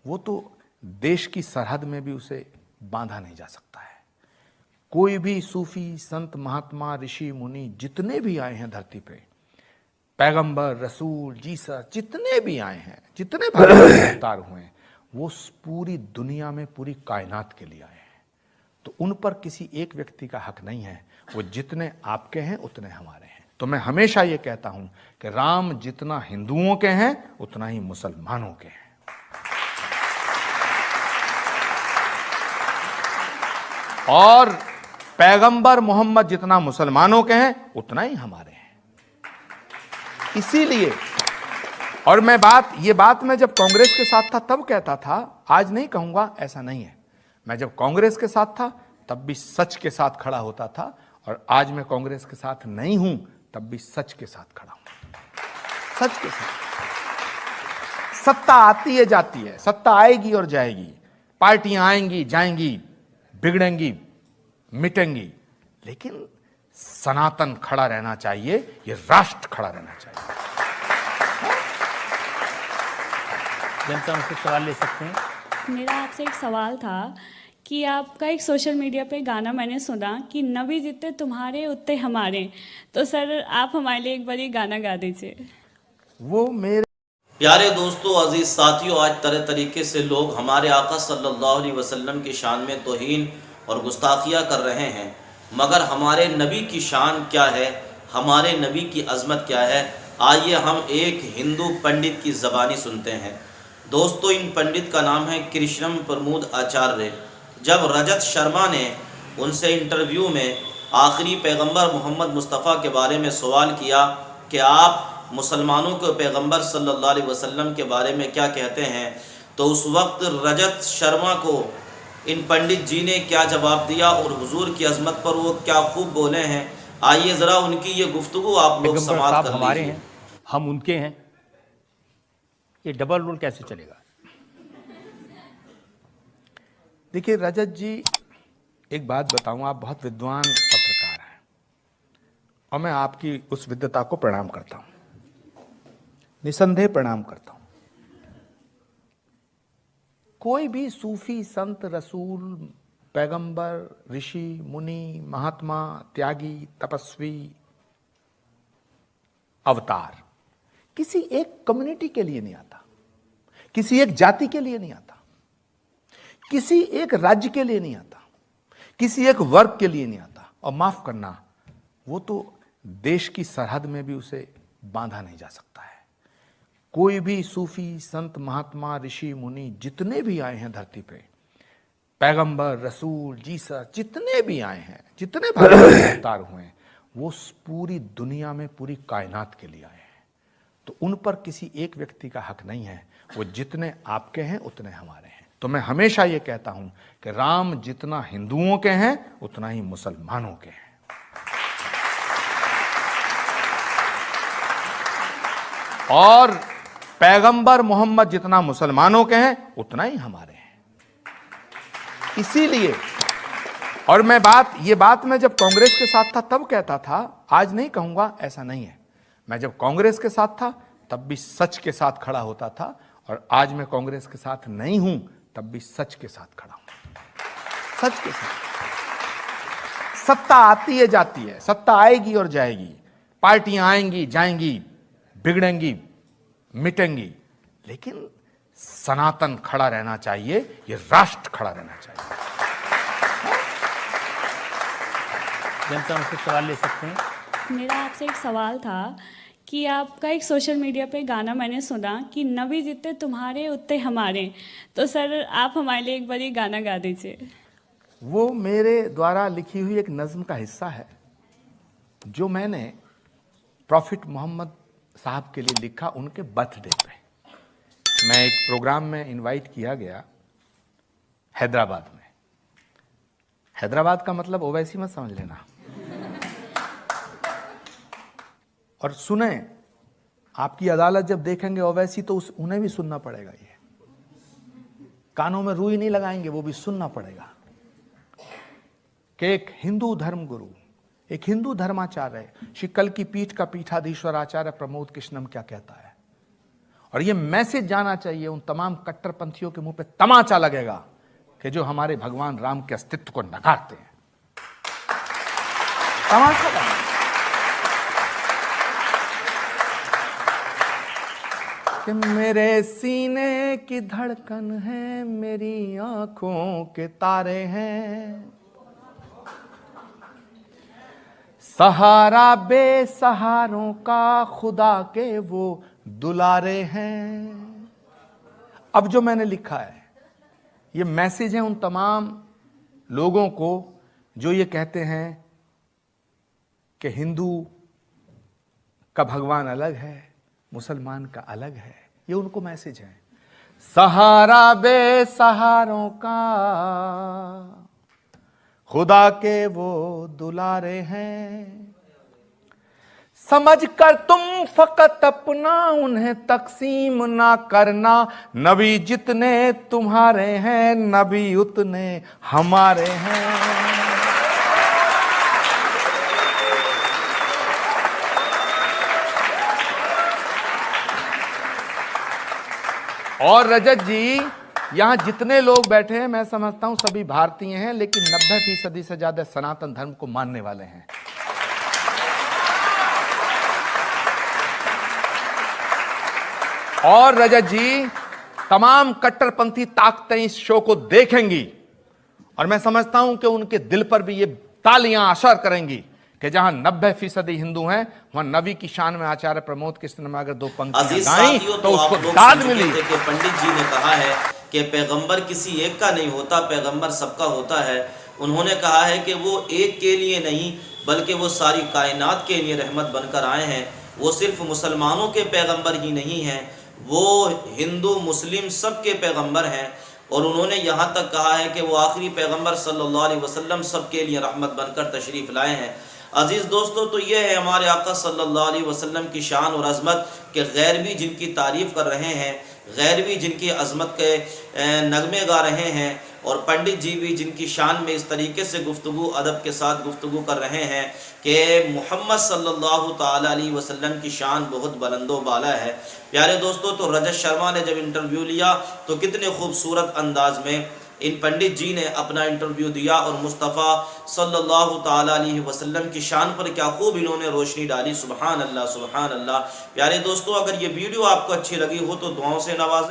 वो तो देश की सरहद में भी उसे बांधा नहीं जा सकता है। कोई भी सूफी संत महात्मा ऋषि मुनि जितने भी आए हैं धरती पे, पैगंबर रसूल जीसस जितने भी आए हैं, जितने भगवान अवतार हुए हैं, वो पूरी दुनिया में पूरी कायनात के लिए आए हैं। तो उन पर किसी एक व्यक्ति का हक नहीं है। वो जितने आपके हैं उतने हमारे हैं। तो मैं हमेशा ये कहता हूं कि राम जितना हिंदुओं के हैं उतना ही मुसलमानों के हैं। और पैगंबर मोहम्मद जितना मुसलमानों के हैं उतना ही हमारे हैं। इसीलिए, और ये बात मैं जब कांग्रेस के साथ था तब कहता था, आज नहीं कहूंगा, ऐसा नहीं है। मैं जब कांग्रेस के साथ था तब भी सच के साथ खड़ा होता था, और आज मैं कांग्रेस के साथ नहीं हूं तब भी सच के साथ खड़ा हूं। सच के साथ। सत्ता आती है जाती है, सत्ता आएगी और जाएगी, पार्टियां आएंगी जाएंगी, बिगड़ेंगी मिटेंगी, लेकिन सनातन खड़ा रहना चाहिए, ये राष्ट्र खड़ा रहना चाहिए। जनता मुझसे सवाल ले सकते हैं। मेरा आपसे एक सवाल था कि आपका एक सोशल मीडिया पे गाना मैंने सुना कि नबी जितने तुम्हारे उतने हमारे, तो सर आप हमारे लिए एक बार ये गाना गा दीजिए। वो मेरे प्यारे दोस्तों, अजीज साथियों, आज तरह तरीके से लोग हमारे आका सल्लल्लाहु अलैहि वसल्लम की शान में तौहीन और गुस्ताखियाँ कर रहे हैं, मगर हमारे नबी की शान क्या है, हमारे नबी की अज़मत क्या है, आइए हम एक हिंदू पंडित की ज़बानी सुनते हैं। दोस्तों, इन पंडित का नाम है कृष्णम प्रमोद आचार्य। जब रजत शर्मा ने उनसे इंटरव्यू में आखिरी पैगंबर मोहम्मद मुस्तफ़ा के बारे में सवाल किया कि आप मुसलमानों के पैगंबर सल्लल्लाहु अलैहि वसल्लम के बारे में क्या कहते हैं, तो उस वक्त रजत शर्मा को इन पंडित जी ने क्या जवाब दिया और हुजूर की अज़मत पर वो क्या खूब बोले हैं। आइए ज़रा उनकी ये गुफ्तगू आप लोग समाप्त कर हमारे लीजिए। हैं, हम उनके हैं, ये डबल रोल कैसे चलेगा? देखिए रजत जी, एक बात बताऊं, आप बहुत विद्वान पत्रकार हैं और मैं आपकी उस विद्वता को प्रणाम करता हूं, निसंदेह प्रणाम करता हूं। कोई भी सूफी संत रसूल पैगंबर ऋषि मुनि महात्मा त्यागी तपस्वी अवतार किसी एक कम्युनिटी के लिए नहीं आता, किसी एक जाति के लिए नहीं आता, किसी एक राज्य के लिए नहीं आता, किसी एक वर्ग के लिए नहीं आता। और माफ करना, वो तो देश की सरहद में भी उसे बांधा नहीं जा सकता है। कोई भी सूफी संत महात्मा ऋषि मुनि जितने भी आए हैं धरती पे, पैगंबर रसूल जीसस जितने भी आए हैं, जितने भगवान अवतार हुए हैं, वो पूरी दुनिया में पूरी कायनात के लिए आए हैं। तो उन पर किसी एक व्यक्ति का हक नहीं है। वो जितने आपके हैं उतने हमारे हैं। तो मैं हमेशा ये कहता हूं कि राम जितना हिंदुओं के हैं उतना ही मुसलमानों के हैं। और पैगंबर मोहम्मद जितना मुसलमानों के हैं उतना ही हमारे हैं। इसीलिए, और ये बात मैं जब कांग्रेस के साथ था तब कहता था, आज नहीं कहूंगा, ऐसा नहीं है। मैं जब कांग्रेस के साथ था तब भी सच के साथ खड़ा होता था, और आज मैं कांग्रेस के साथ नहीं हूं तब भी सच के साथ खड़ा हूं। सच के साथ। सत्ता आती है जाती है, सत्ता आएगी और जाएगी, पार्टियां आएंगी जाएंगी, बिगड़ेंगी मिटेंगी, लेकिन सनातन खड़ा रहना चाहिए, ये राष्ट्र खड़ा रहना चाहिए। जनता मुझसे सवाल ले सकते हैं। मेरा आपसे एक सवाल था कि आपका एक सोशल मीडिया पे गाना मैंने सुना कि नबी जितने तुम्हारे उतने हमारे, तो सर आप हमारे लिए एक बार ये गाना गा दीजिए। वो मेरे द्वारा लिखी हुई एक नज्म का हिस्सा है जो मैंने प्रॉफिट मोहम्मद साहब के लिए लिखा उनके बर्थडे पे। मैं एक प्रोग्राम में इनवाइट किया गया हैदराबाद में। हैदराबाद का मतलब ओवैसी मत समझ लेना। और सुने, आपकी अदालत जब देखेंगे ओवैसी तो उन्हें भी सुनना पड़ेगा। ये कानों में रुई नहीं लगाएंगे, वो भी सुनना पड़ेगा कि एक हिंदू धर्म गुरु, एक हिंदू धर्माचार्य शिकल की पीठ का पीठाधीश्वर आचार्य प्रमोद कृष्णम क्या कहता है। और ये मैसेज जाना चाहिए उन तमाम कट्टरपंथियों के मुंह पे तमाचा लगेगा कि जो हमारे भगवान राम के अस्तित्व को नकारते हैं। तमाचा लगेगा। कि मेरे सीने की धड़कन है, मेरी आंखों के तारे हैं, सहारा बेसहारों का खुदा के वो दुलारे हैं। अब जो मैंने लिखा है ये मैसेज है उन तमाम लोगों को जो ये कहते हैं कि हिंदू का भगवान अलग है, मुसलमान का अलग है। ये उनको मैसेज है, सहारा बेसहारों का खुदा के वो दुलारे हैं। समझ कर तुम फकत अपना उन्हें तकसीम ना करना, नबी जितने तुम्हारे हैं नबी उतने हमारे हैं। और रजत जी, यहां जितने लोग बैठे हैं मैं समझता हूं सभी भारतीय हैं, लेकिन 90% से ज्यादा सनातन धर्म को मानने वाले हैं। और रजत जी, तमाम कट्टरपंथी ताकतें इस शो को देखेंगी और मैं समझता हूं कि उनके दिल पर भी ये तालियां असर करेंगी कि जहां 90% हिंदू हैं वहां नबी की शान में आचार्य प्रमोद कृष्ण में अगर दो पंक्तियां गाई तो उसको दाद मिली। पंडित जी ने कहा है कि पैगंबर किसी एक का नहीं होता, पैगंबर सबका होता है। उन्होंने कहा है कि वो एक के लिए नहीं बल्कि वो सारी कायनात के लिए रहमत बनकर आए हैं। वो सिर्फ मुसलमानों के पैगंबर ही नहीं हैं, वो हिंदू मुस्लिम सबके पैगंबर हैं। और उन्होंने यहाँ तक कहा है कि वो आखिरी पैगंबर सल्लल्लाहु अलैहि वसल्लम सबके लिए रहमत बनकर तशरीफ़ लाए हैं। अज़ीज़ दोस्तों, तो ये है हमारे आका सल्लल्लाहु अलैहि वसल्लम की शान और अज़मत के गैर भी जिनकी तारीफ़ कर रहे हैं, गैर भी जिनकी अज़मत के नगमे गा रहे हैं, और पंडित जी भी जिनकी शान में इस तरीके से गुफ्तगू अदब के साथ गुफ्तगू कर रहे हैं कि मोहम्मद सल्लल्लाहु ताला अलैहि वसल्लम की शान बहुत बुलंदो बाला है। प्यारे दोस्तों, तो रजत शर्मा ने जब इंटरव्यू लिया तो कितने खूबसूरत अंदाज में इन पंडित जी ने अपना इंटरव्यू दिया और मुस्तफ़ा सल्लल्लाहु ताला अलैहि वसल्लम की शान पर क्या खूब इन्होंने रोशनी डाली। सुभान अल्लाह, सुभान अल्लाह। प्यारे दोस्तों, अगर ये वीडियो आपको अच्छी लगी हो तो दुआओं से नवाजें।